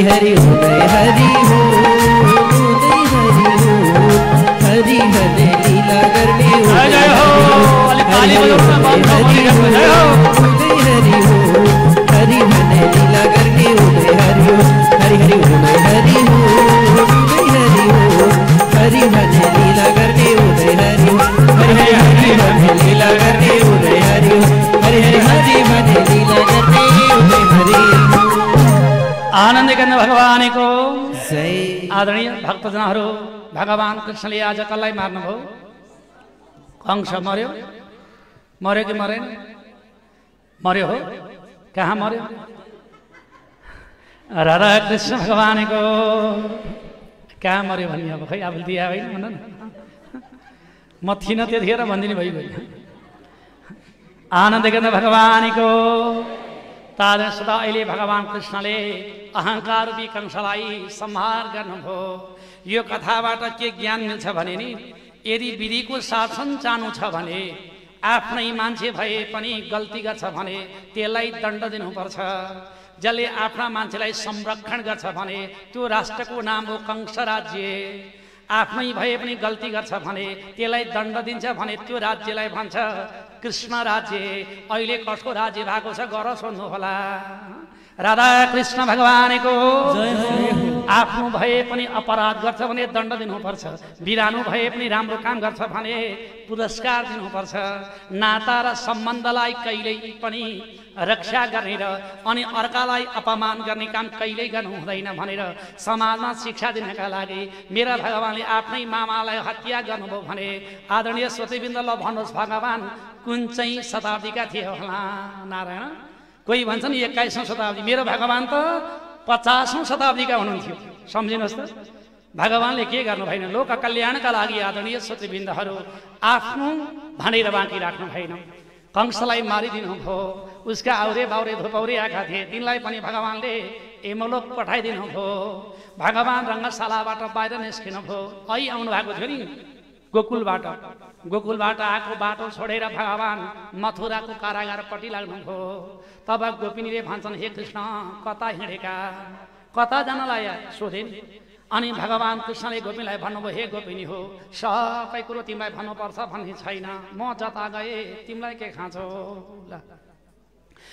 हरि उदय हरि हो, उदय हरि हो, हरि भले लीला करने उदय हरि हो, हरि हरि उदय हरि हो, उदय हरि हो, हरि भले लीला करने उदय हरि हो, हरि हरि उदय हरि हो, उदय हरि हो, हरि भले लीला करने उदय हरि हो, हरि हरि हरि भले लीला करने उदय हरि हो, हरि हरि हरि भले लीला करने उदय हरि हो। आनंद गर्न भगवान को जय। आदरणीय भक्तजनहरू, भगवान कृष्णले आज कसलाई मार्नुभयो? कंस मर्यो? मर्यो कि मरेन? मर्यो हो। कहाँ मर्यो? राधा कृष्ण भगवान को कहाँ मर्यो भने अब खै अब दिया होइन भन न। म थिइनँ त्यतिखेर भनिदिनु भइगयो। आनन्द गर्न भगवान को तार सदा अहिले भगवान कृष्णले अहंकार रूपी कंसलाई संहार गर्नुभयो। यो कथाबाट के ज्ञान मिल्छ भने नि, यदि विधिको शासन चाहनु छ भने आफ्नै मान्छे भए पनि गल्ती गर्छ भने त्यसलाई दण्ड दिनुपर्छ। जसले आफ्ना मान्छेलाई संरक्षण गर्छ भने त्यो राष्ट्रको नाम हो कंस राज्य। आफ्नै भए पनि गल्ती गर्छ भने त्यसलाई दण्ड दिन्छ भने त्यो राज्यलाई भन्छ कृष्ण राज्य। अहिले कसको राज्य भएको छ गर सोध्नु होला। राधा कृष्ण भगवानको आफ्नो भए पनि अपराध गर्छ भने दण्ड दिनुपर्छ। बिरानो भए पनि राम्रो काम गर्छ भने पुरस्कार दिनुपर्छ। नाता र सम्बन्धलाई कहिल्यै पनि रक्षा गर्ने र अनि अर्कालाई अपमान गर्ने काम कहिल्यै गर्नु हुँदैन भनेर समाजमा शिक्षा दिनका लागि मेरा भगवानले आफ्नै मामालाई हत्या गर्नुभयो भने आदरणीय श्रोतृवृन्द ल भन्नुहोस् भगवान कुन चाहिँ शताब्दीका थिए होला? नारायण कोही भन्छन् 21औं शताब्दी, मेरो भगवान त 50औं शताब्दीका हुनुहुन्थ्यो। सम्झिनुहोस् त, भगवानले के गर्नु भएन? लोक कल्याणका लागि आदरणीय श्रोतृवृन्दहरू आफ्नो भनेर बाँकी राख्नु भएन। कंसलाई मारिदिनु भयो। उसका आउरे बाउरे धुपौरे आएका थिए, तिनलाई पनि भगवानले यमलोक पठाइदिनु भयो। भगवान रङ्गशालाबाट बाहिर निस्किनु भयो। अहिले आउनु भएको थियो नि गोकुलबाट। गोकुलबाट आएको बाटो छोडेर भगवान मथुराको कारागारपट्टि लाग्नुभयो। तब गोपिनीले भन्छन्, हे कृष्ण कता हिँडेका, कता जानलाई सोधे। अनि भगवान कृष्णले गोपिनीलाई भन्नुभयो, हे गोपिनी हो, सबै कुरो तिमीलाई भन्नुपर्छ भन्ने छैन। म जता गए तिमीलाई के खाँचो? ल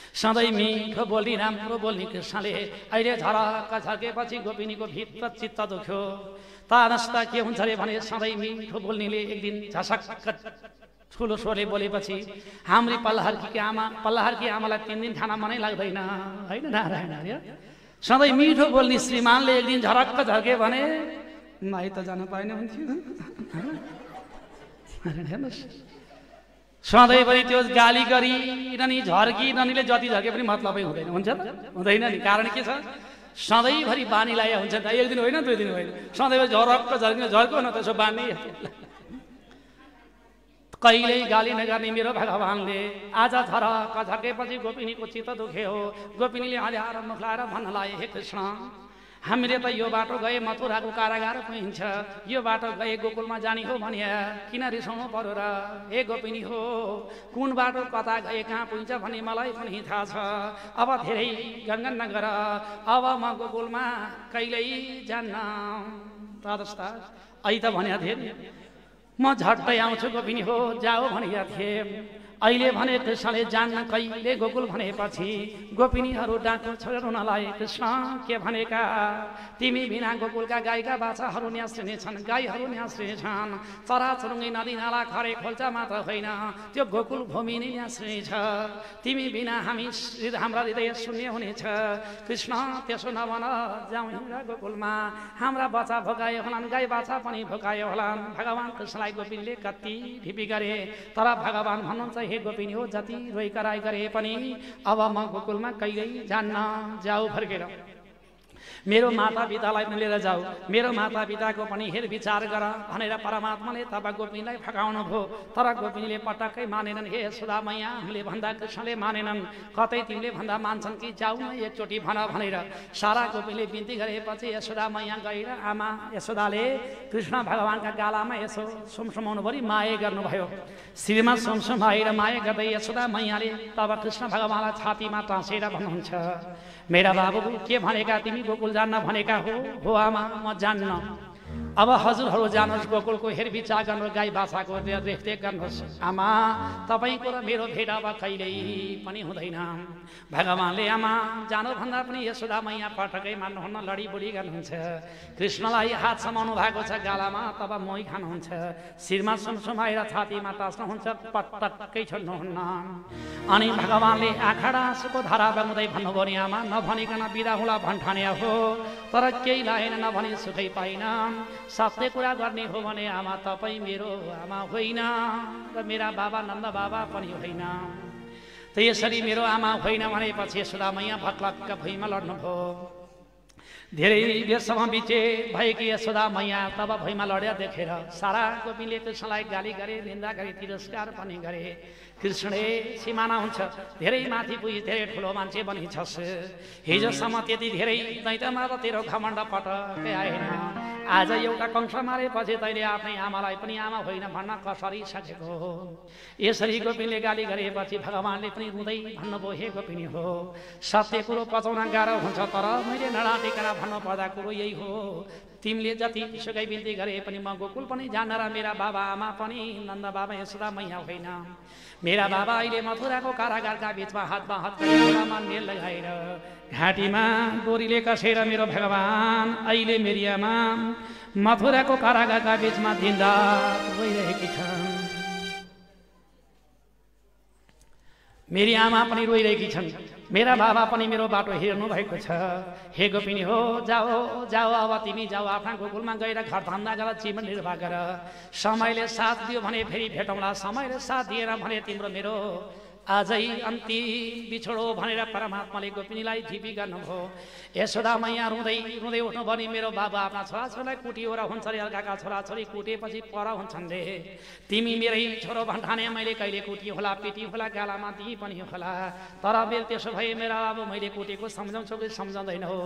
सधैँ मिठो बोल्ने राम्रो बोल्ने कृष्णले अहिले झरक्क झर्केपछि गोपिनीको भित्र चित्त दुख्यो। तानस्ता के हुन्छ अरे भने सधैँ मिठो बोल्नेले एक दिन झसक्क ठुलो स्वरले बोलेपछि हाम्री पल्लाहर्की आमालाई 3 दिन खाना मनै लाग्दैन होइन? नारायण हरे। सधैँ मिठो बोल्ने श्रीमानले एक दिन झरक्क झर्के भने माइ त जान पाएन हुन्थ्यो। सधैँभरि त्यो गाली गरिरहने झर्किरहनेले जति झर्के पनि मतलबै हुँदैन। हुन्छ त? हुँदैन नि। कारण के छ? सधैँभरि बानी लाए हुन्छ त। एक दिन होइन 2 दिन होइन, सधैँभरि झरक्क झर्किने झर्को न त्यसो बानी। कहिल्यै गाली नगर्ने मेरो भगवानले आज झरक्क झर्केपछि गोपिनीको चित्त दुख्यो। गोपिनीले हल्याएर मुख लाएर भन्न लागे, हे कृष्ण हामीले त यो बाटो गए मथुराको कारागार पुगिन्छ, यो बाटो गए गोकुलमा जाने हो भने किन रिसाउनु पर्यो र? हे गोपिनी हो, कुन बाटो कता गए कहाँ पुगिन्छ भन्ने मलाई पनि थाहा छ। अब धेरै गङ्गन नगर, अब म गोकुलमा कहिल्यै जान्न। तदस्ता अहिले त भनेको थिएँ म झट्टै आउँछु गोपिनी हो, जाऊ भनेका थिएँ। अहिले भने कृष्णले जान्न कहिले गोकुल भनेपछि गोपिनीहरू डाँटो छोडेर रुन लागे। कृष्ण के भनेका? तिमी बिना गोकुलका गाईका बाछाहरू न्यास्रिनेछन्, गाईहरू न्यास्रिनेछन्। चराचुरुङ्गी नदी नाला खरे खोल्चा मात्र होइन, त्यो गोकुल भूमि नै न्यास्रिनेछ। तिमी बिना हाम्रा हृदय शून्य हुनेछ। कृष्ण त्यसो नभन, जाउँ हिँड्दा गोकुलमा, हाम्रा बच्चा भोकाए होलान्, गाई बाछा पनि भोकाए होलान्। भगवान कृष्णलाई गोपिनीले कति ढिपी गरे, तर भगवान भन्नुहुन्छ, हे गोपिनी हो, जति रोइ कराई गरे पनि अब म गोकुलमा कहिल्यै जान्न। जाऊ फर्केर मेरो मातापितालाई पनि लिएर जाऊ, मेरो मातापिताको पनि हेर विचार गर भनेर परमात्माले तब गोपिनीलाई फकाउनु भयो। तर गोपिनीले पटक्कै मानेनन्। हे यशोदा मैया, हामीले भन्दा कृष्णले मानेनन्। कतै तिमीले भन्दा मान्छन् कि जाऊ न एकचोटि भन भनेर सारा गोपिनीले बिन्ती गरेपछि यशोदा मैया गएर आमा यशोदाले कृष्ण भगवानका गालामा यसो सुमसुमाउनुभरि माया गर्नुभयो। श्रीमा सुमसुमाएर माया गर्दै यशोदा मैयाले तब कृष्ण भगवानलाई छातीमा टाँसेर भन्नुहुन्छ, मेरा बाबु के भनेका तिमी गोकुल जान्न भनेका हो आमा म जान्न अब हजुरहरू जानुहोस् गोकुलको हेरविचार गर्नुहोस् गाई बाछाको रेखदेख गर्नुहोस् आमा तपाईँको र मेरो भेट अब कहिल्यै पनि हुँदैन भगवानले आमा जानुभन्दा पनि यशोदा मैया पटकै मान्नुहुन्न लडीबुडी गर्नुहुन्छ कृष्णलाई हात समाउनु भएको छ गालामा तब मोही खानुहुन्छ शिरमा सुमसुमाएर छातीमा टास्नुहुन्छ पटक्कै छोड्नुहुन्न अनि भगवानले आँखाडा आँसुको धारा बगाउँदै भन्नुभयो नि आमा नभनिकन बिदा हुँला भन्ठाने हो तर केही लागेन नभनी सुखै पाइन सत्य कुरा गर्ने हो भने आमा तपाईँ मेरो आमा होइन र मेरा बाबा नन्द बाबा पनि होइन त यसरी मेरो आमा होइन भनेपछि यशोदा मैया भक्लक्क भुइँमा लड्नुभयो धेरै बेरसम्म बिचे भएकी यशोदा मैया तब भुइँमा लड्या देखेर सारा गोपीले कृष्णलाई गाली गरे निन्दा गरे तिरस्कार पनि गरे कृष्णले सिमाना हुन्छ धेरै माथि पुगी धेरै ठुलो मान्छे बनिछस् हिजोसम्म त्यति धेरै दैतमा त तेरो घमण्ड पटकै आएन आज एउटा कंस मारेपछि तैँले आफ्नै आमालाई पनि आमा होइन भन्न कसरी सकेको हो यसरी गोपीले गाली गरेपछि भगवानले पनि रुँदै भन्नुभयो हे गोपिनी हो सत्य कुरो पचाउन गाह्रो हुन्छ तर मैले नडाँटिकन भन्नुपर्दा कुरो यही हो तिमीले जति सुकै बिन्ती गरे पनि म गोकुल पनि जान्न र मेरा बाबा आमा पनि नन्द बाबा यशोदा मैया होइन मेरा बाबा अहिले मथुराको कारागारका बिचमा हातमा हात गलामा मेल लगाएर घाँटीमा डोरीले कसेर मेरो भगवान अहिले मेरी आमा मथुराको कारागारका बिचमा दिनरात रोइरहेकी छन् मेरी आमा पनि रोइरहेकी छन् मेरा बाबा पनि मेरो बाटो हेर्नु भएको छ हे गोपिनी हो जाओ जाओ अब तिमी जाओ आफ्ना गोकुलमा गएर घर धन्दा गर जीवन निर्वाह गर समयले साथ दियो भने फेरि भेटौँला समयले साथ दिएर भने तिम्रो मेरो आजै अन्तिम बिछोडो भनेर परमात्माले गोपिनीलाई ढिपी गर्नुभयो यशोदा मैया रुँदै रुँदै उठ्नु भने मेरो बाबा आफ्ना छोराछोरीलाई कुटियो र हुन्छ रे अर्काका छोराछोरी कुटेपछि पर हुन्छन् रे तिमी मेरै छोरो भन्ठाने मैले कहिले कुटी होला पिटी होला गालामा दिई पनि होला तर बेल त्यसो भए मेरा बाबु मैले कुटेको सम्झाउँछु कि सम्झाउँदैन हो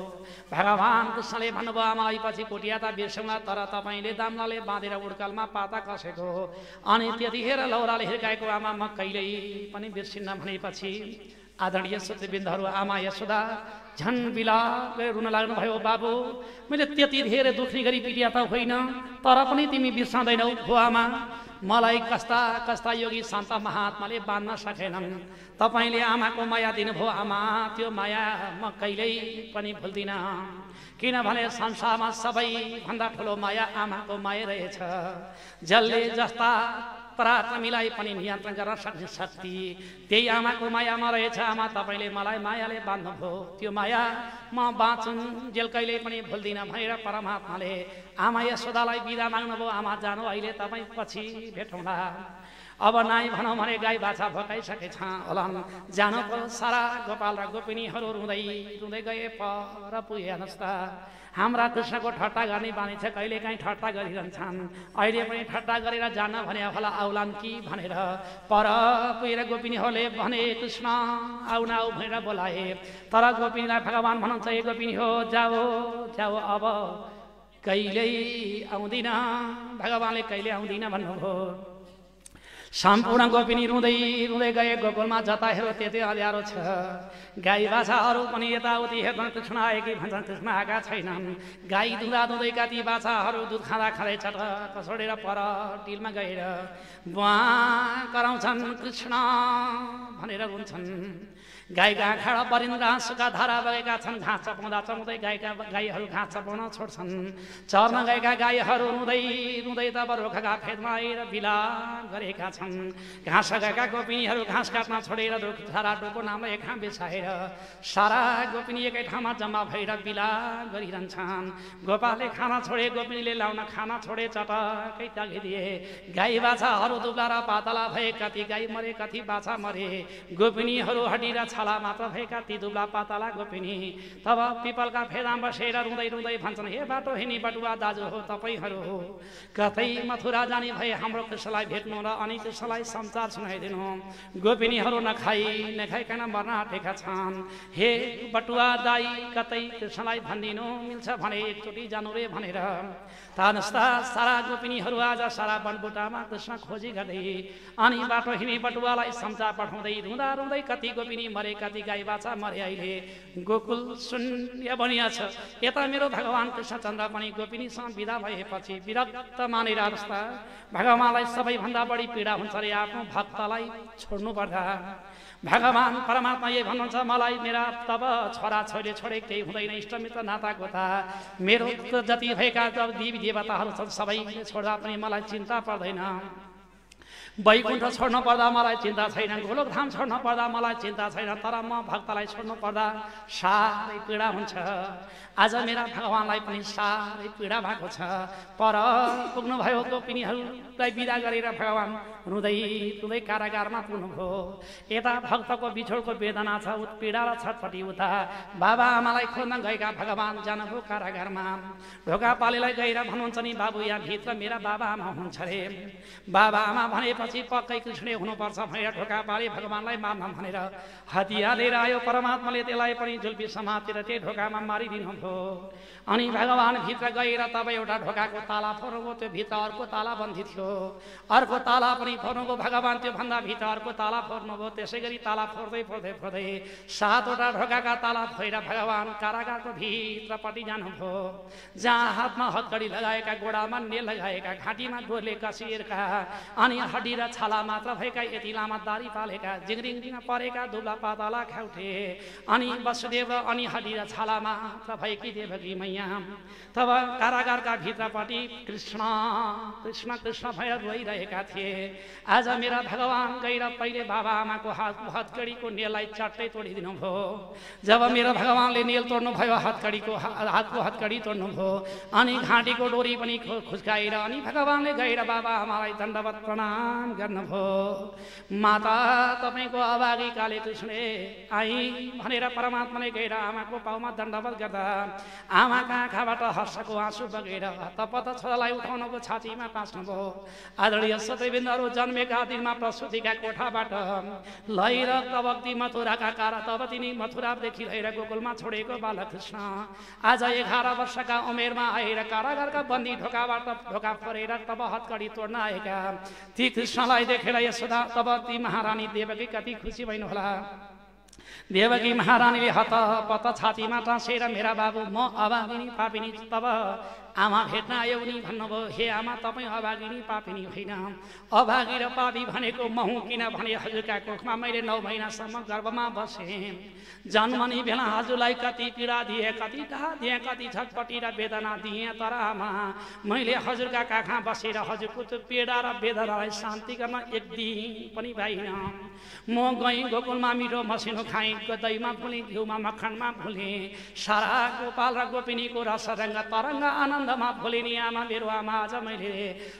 भगवान कृष्णले भन्नुभयो आमा पछि कुटिया त बिर्सौँला तर तपाईँले दाम्लाले बाँधेर उड्कालमा पाता कसेको अनि त्यतिखेर लौराले हिर्काएको आमा म कहिल्यै पनि बिर्सिन्न भनेपछि आदरणीय श्रोतृवृन्दहरू आमा यशोदा झन् बिला रुन लाग्नु भयो बाबु मैले त्यति धेरै दुख्ने गरी पिटिया त होइन तर पनि तिमी बिर्सँदैनौ हो आमा मलाई कस्ता कस्ता योगी सन्त महात्माले बाँध्न सकेनन् तपाईँले आमाको माया दिनुभयो आमा त्यो माया म कहिल्यै पनि भुल्दिनँ किनभने संसारमा सबैभन्दा ठुलो माया आमाको माया रहेछ जसले जस्ता पराक्रमीलाई पनि नियन्त्रण गर्न सक्ने शक्ति त्यही आमाको मायामा रहेछ आमा तपाईँले मलाई मायाले बाँध्नुभयो त्यो माया म बाँचुन् जेल कहिल्यै पनि भुल्दिनँ भनेर परमात्माले आमा यशोदालाई बिदा माग्नुभयो आमा जानु अहिले तपाईँ पछि भेटौँला अब नाइ भनौँ भने गाई बाछा भकाइसकेछ होला जानु पर्यो सारा गोपाल र गोपिनीहरू रुँदै रुँदै गए पर पुगे हेर्नुहोस् त हाम्रा कृष्णको ठट्टा गर्ने बानी छ कहिलेकाहीँ ठट्टा गरिरहन्छन् अहिले पनि ठट्टा गरेर जान भने होला आउलान् कि भनेर पर पुगेर गोपिनीहरूले भने कृष्ण आउ न आऊ भनेर बोलाए तर गोपिनीलाई भगवान भन्नुहुन्छ ए गोपिनी हो जाओ जाओ अब कहिल्यै आउँदिन भगवानले कहिले आउँदिन भन्नुभयो सम्पूर्ण गोपिनी रुँदै रुँदै गए गोकुलमा जता हेरो त्यतै अँध्यारो छ गाई बाछाहरू पनि यताउति हेर्न कृष्ण आए कि भन्छन् कृष्ण आएका छैनन् गाई दुँदा दुँदैका ती बाछाहरू दुध खाँदा खाँदै चटक्क छोडेर पर टिलमा गएर बुवा कराउँछन् कृष्ण भनेर रुन्छन् गाईका आँखाडा परिन्द्र आँसुका धारा बगेका छन् घाँस चपाउँदा चपाउँदै गाईहरू घाँस चपाउन छोड्छन् चर्न गएका गाईहरू रुँदै रुँदै तब रुखका फेदमा आएर बिला गरेका छन् घाँस गएका गोपिनीहरू घाँस काट्न छोडेर रुख सारा डोको नामलाई एक ठाउँ बिछाएर सारा गोपिनी एकै ठाउँमा जम्मा भएर बिला गरिरहन्छन् गोपालले खाना छोडे गोपिनीले लाउन खाना छोडे चटकै त्यागिदिए गाई बाछाहरू दुब्ला र पातला भए कति गाई मरे कति बाछा मरे गोपिनीहरू हड्डी र छाला मात्र भएका ती दुब्ला पातला गोपिनी तब पिपलका फेदामा बसेर रुँदै रुँदै भन्छन् हे बाटो हिँडी बटुवा दाजु हो तपाईँहरू हो कतै मथुरा जाने भए हाम्रो कृष्णलाई भेट्नु र अनि कृष्णलाई समाचार सुनाइदिनु गोपिनीहरू नखाइकन मर्न आँटेका छन् हे बटुवा दाई कतै कृष्णलाई भनिदिनु मिल्छ भने एकचोटि जानु रे भनेर तानस्ता सारा गोपिनीहरू आज सारा वनबुटामा कृष्ण खोजी गर्दै अनि बाटो हिँडी बटुवालाई समाचार पठाउँदै रुँदा रुँदै कति गोपिनी मरे कति गाई बाछा मरे अहिले गोकुल शून्य बनिया छ यता मेरो भगवान कृष्णचन्द्र पनि गोपिनीसँग विदा भएपछि विरक्त मानेर अवस्था भगवानलाई सबैभन्दा बढी पीडा हुन्छ रे आफ्नो भक्तलाई छोड्नु पर्दा भगवान परमात्मा ये भन्नुहुन्छ मलाई मेरा तब छोरा छोरीले छोडे केही हुँदैन इष्टमित्र नाता गोता मेरो जति भएका देवी देवताहरू छन् सबैले छोड्दा पनि मलाई चिन्ता पर्दैन वैकुण्ठ छोड्नु पर्दा मलाई चिन्ता छैन गोलोकधाम छोड्नु पर्दा मलाई चिन्ता छैन तर म भक्तलाई छोड्नु पर्दा साह्रै पीडा हुन्छ आज मेरा भगवानलाई पनि साह्रै पीडा भएको छ पर पुग्नुभयो गोपिनीहरूलाई विदा गरेर भगवान रुँदै रुँदै कारागारमा पुग्नुभयो यता भक्तको बिछोडको वेदना छ पीडा र छटपटी उता बाबा आमालाई खोज्न गएका भगवान जानुभयो कारागारमा ढोकापालीलाई गएर भन्नुहुन्छ नि बाबु यहाँ भित्र मेरा बाबा आमा हुनुहुन्छ रे बाबा आमा भनेपछि पक्कै कृष्णै हुनुपर्छ भनेर ढोकापाली भगवानलाई मार्न भनेर हतियार लिएर आयो परमात्माले त्यसलाई पनि जुल्फी समातेर त्यही ढोकामा मारिदिनु अनि भगवान भित्र गएर तब एउटा ढोकाको ताला फोर्नुभयो त्यो भित्र अर्को ताला बन्दी थियो अर्को ताला पनि फोर्नुभयो भगवान त्यो भन्दा भित्र अर्को ताला फोर्नुभयो त्यसै गरी ताला फोर्दै फोर्दै फोर्दै 7वटा ढोकाका ताला फोरेर भगवान कारागारको भित्रपट्टि जानुभयो जहाँ हातमा हतकडी लगाएका गोडामा नेल लगाएका घाँटीमा डोरले कसिएका अनि हड्डी र छाला मात्र भएका यति लामा दारी पालेका जिङरिङमा परेका दुब्ला पातला ख्याउठे अनि वसुदेव अनि हड्डी र छाला मात्र भएकी देवकी मैया तब कारागारका भित्रपट्टि कृष्ण कृष्ण कृष्ण भएर रोइरहेका थिए आज मेरा भगवान गएर पहिले बाबा आमाको हतकडीको नेललाई चट्टै तोडिदिनु भयो जब मेरो भगवानले नेल तोड्नु भयो हातको हतकडी तोड्नु भयो अनि घाँटीको डोरी पनि खुस्काएर अनि भगवानले गएर बाबा आमालाई दण्डवत प्रणाम गर्नुभयो माता तपाईँको अभागी काले कृष्णले आई भनेर परमात्माले गएर आमाको पाउमा दण्डवत गर्दा आमाका आँखाबाट हर्षको आँसु बगेर तपत छोरालाई उठाउनुको छातीमा टाँच्नुभयो आदरणीय सत्यबिन्दहरू जन्मेका दिनमा प्रसुतिका कोठाबाट लैर तबक्ति मथुराका कार तब तिनी मथुरादेखि लिएर गोकुलमा छोडेको बालकृष्ण आज 11 वर्षका उमेरमा आएर कारागारका बन्दी ढोकाबाट ढोका फोरेर तब हतकडी तोड्न आएका ती कृष्णलाई देखेर यशोदा तब ती महारानी देवकी कति खुसी भइनु होला देवकी महारानीले हतपत छातीमा टाँसेर मेरा बाबु म अभागिनी पापिनी तब आमा भेट्न आयो नि भन्नुभयो हे आमा तपाईँ अभागिनी पापिनी होइन अभागी र पापी भनेको म हुँ किनभने हजुरका कोखमा मैले 9 महिनासम्म गर्भमा बसेँ जन्मने बेला हजुरलाई कति पीडा दिए कति डाह दिएँ कति छटपटी र वेदना दिएँ तर आमा मैले हजुरका काखमा बसेर हजुरको त्यो पीडा र वेदनालाई शान्ति गर्न एक दिन पनि पाइनँ म गएँ गोकुलमा मिठो मसिनो खाएँ दहीमा फुलेँ घिउमा मक्खनमा फुलेँ सारा गोपाल र गोपिनीको रस रङ्ग तरङ्ग आनन्दमा फुलिने आमा मेरो आमा आज मैले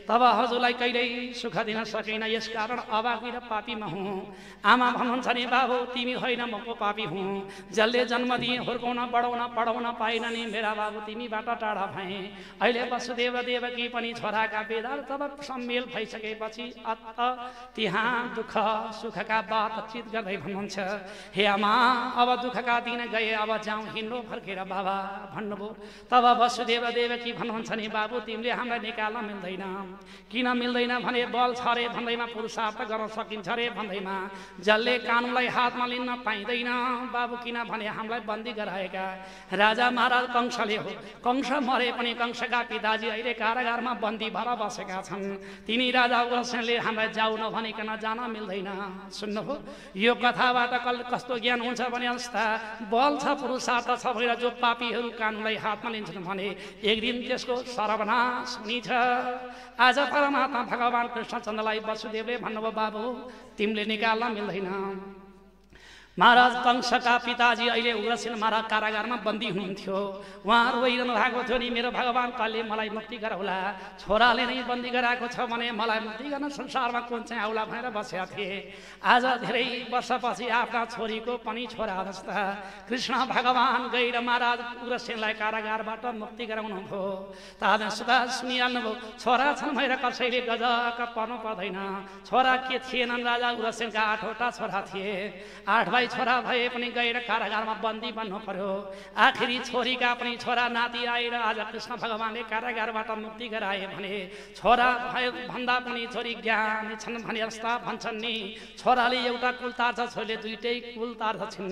तब हजुरलाई कहिल्यै सुख दिन सकिनँ यसकारण अभागी र पापी म हुँ आमा भन्नुहुन्छ नि बाबु तिमी होइन म को पापी हुँ जसले जन्म दिए हुर्काउन बढाउन पढाउन पाइन नि मेरा बाबु तिमीबाट टाढा भए अहिले वसुदेव देवकी पनि छोराका बेदार तब सम्मेल भइसकेपछि अत त्यहाँ दुःख सुखका बातचित गर्दै भन्नुहुन्छ हे आमा अब दुःखका दिन गए अब जाउँ हिँड्नु फर्केर बाबा भन्नुभयो तब वसुदेव देवकी भन्नुहुन्छ नि बाबु तिमीले हामीलाई निकाल्न मिल्दैन किन मिल्दैन भने बल छ रे भन्दैमा पुरुषार्थ गर्न सकिन्छ रे भन्दैमा जसले कानुनलाई हातमा लिन पाइँदैन बाबु किनभने हामीलाई बन्दी गराएका राजा महाराज कंसले हो कंस मरे पनि कंसका पिताजी अहिले कारागारमा बन्दी भएर बसेका छन् तिनी राजा उग्रसेनले हामीलाई जाऊ नभनिकन जान मिल्दैन सुन्नुभयो यो कथाबाट कस्तो ज्ञान हुन्छ भने अवस्था बल छ पुरुषार्थ छ भनेर जो पापीहरू कानुनलाई हातमा लिन्छन् भने एक दिन त्यसको सर्वनाश हुनेछ आज परमात्मा भगवान कृष्णचन्द्रलाई वसुदेवले भन्नुभयो बाबु तिमीले निकाल्न मिल्दैन महाराज कंसका पिताजी अहिले उग्रसेन महाराज कारागारमा बन्दी हुनुहुन्थ्यो उहाँहरू रोइरहनु भएको थियो नि मेरो भगवान कहिले मलाई मुक्ति गराउला छोराले नै बन्दी गराएको छ भने मलाई मुक्ति गर्न संसारमा कुन चाहिँ आउला भनेर बसेका थिए आज धेरै वर्षपछि आफ्ना छोरीको पनि छोरा अवस्था कृष्ण भगवान गएर महाराज उग्रसेनलाई कारागारबाट मुक्ति गराउनु भयो तादा सुधा सुनिहाल्नुभयो छोरा छन् भनेर कसैले गजक पर्नु पर्दैन छोरा के थिएनन् राजा उग्रसेनका 8वटा छोरा थिए 8 भाइ भाइ छोरा भए पनि गएर कारागारमा बन्दी बन्नु पर्यो। आखिरी छोरीका पनि छोरा नाति आएर आज कृष्ण भगवानले कारागारबाट मुक्ति गराए भने छोरा भए भन्दा पनि छोरी ज्ञानी छन् भने जस्ता भन्छन् नि। छोराले एउटा कुल तार्छ, छोरीले दुईटै कुल तार्छन्।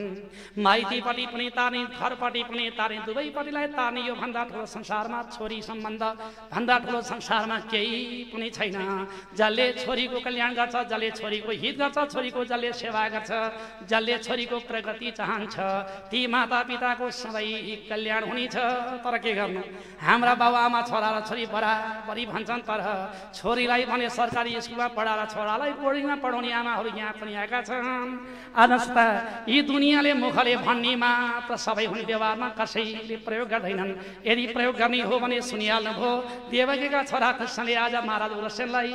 माइतीपट्टि पनि तार्ने, घरपट्टि पनि तार्ने, दुवैपट्टिलाई तार्ने। यो भन्दा ठुलो संसारमा छोरी सम्बन्ध भन्दा ठुलो संसारमा केही पनि छैन। जसले छोरीको कल्याण गर्छ, जसले छोरीको हित गर्छ, छोरीको जसले सेवा गर्छ, जसले छोरीको प्रगति चाहन्छ, ती माता पिताको सधैँ कल्याण हुनेछ। तर के गर्नु, हाम्रा बाबुआमा छोरा र छोरी बराबरी भन्छन्, तर छोरीलाई भने सरकारी स्कुलमा पढाएर छोरालाई बोर्डिङमा पढाउने आमाहरू यहाँ पनि आएका छन्। आजस्ता यी दुनियाँले मुखले भन्ने मात्र सबै हुने, व्यवहारमा कसैले प्रयोग गर्दैनन्। यदि प्रयोग गर्ने हो भने सुनिहाल्नुभयो, देवकीका छोरा कृष्णले आज महाराज उग्रसेनलाई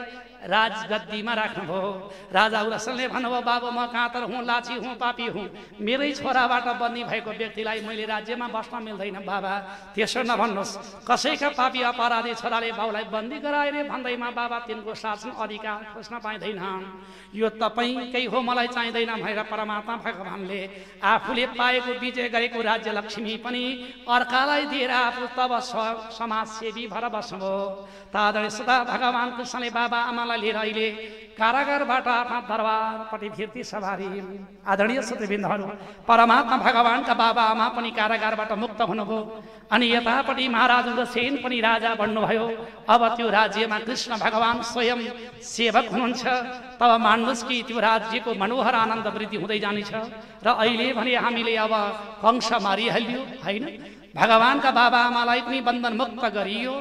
राजगद्दीमा राख्नुभयो। राजा उग्रसेनले भन्नुभयो, बाबु म काँतर हुँ, लाची हुँ, पापी हुँ, मेरै छोराबाट बन्दी भएको व्यक्तिलाई मैले राज्यमा बस्न मिल्दैन बाबा, त्यसो नभन्नुहोस्। कसैका पापी अपराधी छोराले बाबुलाई बन्दी गराएर भन्दैमा बाबा तिनको शासन अधिकार खोज्न पाइँदैन। यो तपाईँकै हो, मलाई चाहिँदैन भनेर परमात्मा भगवानले आफूले पाएको विजय गरेको राज्य लक्ष्मी पनि अर्कालाई दिएर आफू तब समाजसेवी भएर बस्नुभयो। तादरणीय सदा भगवान कृष्णले बाबा आमालाई लिएर अहिले कारागारबाट आफ्ना दरबारपट्टि फिर्ती सवारी। आदरणीय श्रोतृवृन्दहरू, परमात्मा भगवानका बाबा आमा पनि कारागारबाट मुक्त हुनुभयो अनि यतापट्टि महाराज उग्रसेन पनि राजा बन्नुभयो। अब त्यो राज्यमा कृष्ण भगवान स्वयं सेवक हुनुहुन्छ। तब मान्नुहोस् कि त्यो राज्यको मनोहर आनन्द वृद्धि हुँदै जानेछ। र अहिले भने हामीले अब कंस मारिहाल्यो होइन, भगवानका बाबा आमालाई पनि बन्धन मुक्त गरियो।